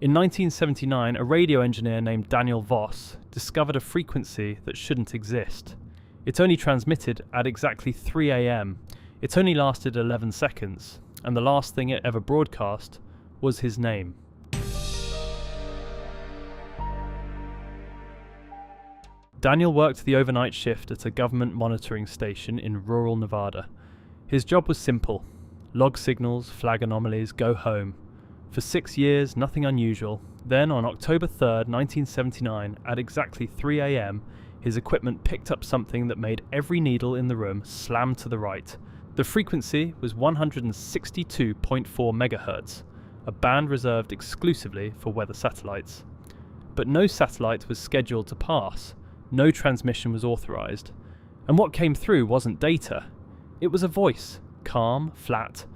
In 1979, a radio engineer named Daniel Voss discovered a frequency that shouldn't exist. It only transmitted at exactly 3 a.m. It only lasted 11 seconds, and the last thing it ever broadcast was his name. Daniel worked the overnight shift at a government monitoring station in rural Nevada. His job was simple: log signals, flag anomalies, go home. For 6 years, nothing unusual. Then, on October 3rd, 1979, at exactly 3 a.m, his equipment picked up something that made every needle in the room slam to the right. The frequency was 162.4 megahertz, a band reserved exclusively for weather satellites. But no satellite was scheduled to pass. No transmission was authorized. And what came through wasn't data. It was a voice, calm, flat,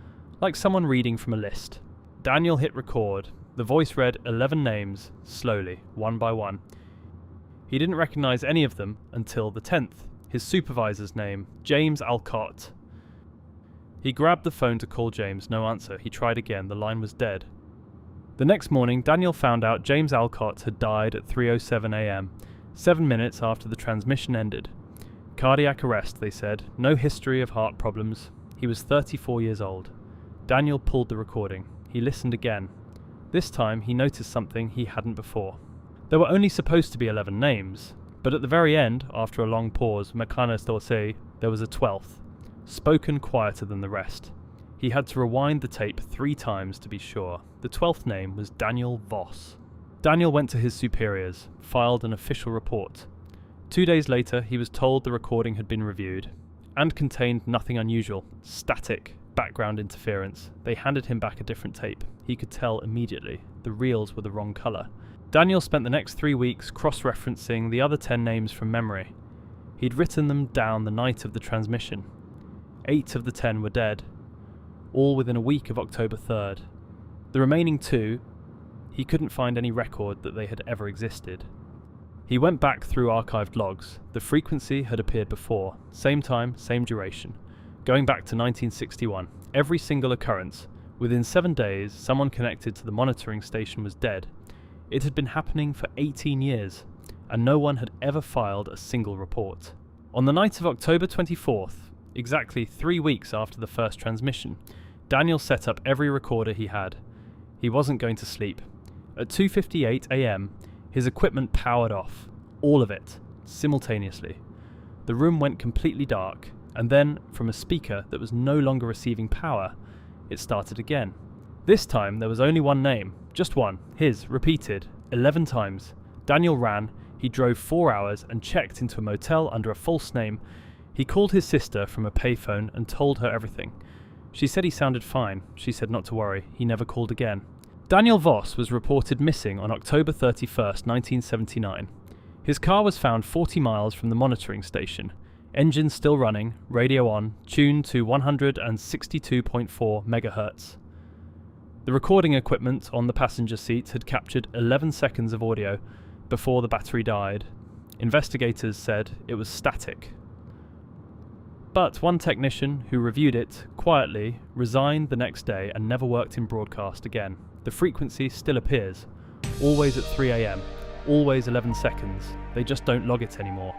like someone reading from a list. Daniel hit record. The voice read 11 names, slowly, one by one. He didn't recognize any of them until the 10th, his supervisor's name, James Alcott. He grabbed the phone to call James, no answer. He tried again, the line was dead. The next morning, Daniel found out James Alcott had died at 3:07 a.m, 7 minutes after the transmission ended. Cardiac arrest, they said, no history of heart problems. He was 34 years old. Daniel pulled the recording. He listened again. This time he noticed something he hadn't before. There were only supposed to be 11 names, but at the very end, after a long pause, there was a 12th, spoken quieter than the rest. He had to rewind the tape 3 times to be sure. The 12th name was Daniel Voss. Daniel went to his superiors, filed an official report. 2 days later, he was told the recording had been reviewed and contained nothing unusual, static, background interference. They handed him back a different tape. He could tell immediately. The reels were the wrong colour. Daniel spent the next 3 weeks cross-referencing the other 10 names from memory. He'd written them down the night of the transmission. 8 of the 10 were dead, all within a week of October 3rd. The remaining 2, he couldn't find any record that they had ever existed. He went back through archived logs. The frequency had appeared before, same time, same duration. Going back to 1961, every single occurrence. Within 7 days, someone connected to the monitoring station was dead. It had been happening for 18 years, and no one had ever filed a single report. On the night of October 24th, exactly 3 weeks after the first transmission, Daniel set up every recorder he had. He wasn't going to sleep. At 2:58 a.m, his equipment powered off, all of it, simultaneously. The room went completely dark, and then, from a speaker that was no longer receiving power, it started again. This time there was only one name, just one, his, repeated, 11 times. Daniel ran, he drove 4 hours and checked into a motel under a false name. He called his sister from a payphone and told her everything. She said he sounded fine. She said not to worry. He never called again. Daniel Voss was reported missing on October 31st, 1979. His car was found 40 miles from the monitoring station. Engine still running, radio on, tuned to 162.4 megahertz. The recording equipment on the passenger seat had captured 11 seconds of audio before the battery died. Investigators said it was static. But one technician who reviewed it quietly resigned the next day and never worked in broadcast again. The frequency still appears, always at 3 a.m, always 11 seconds. They just don't log it anymore.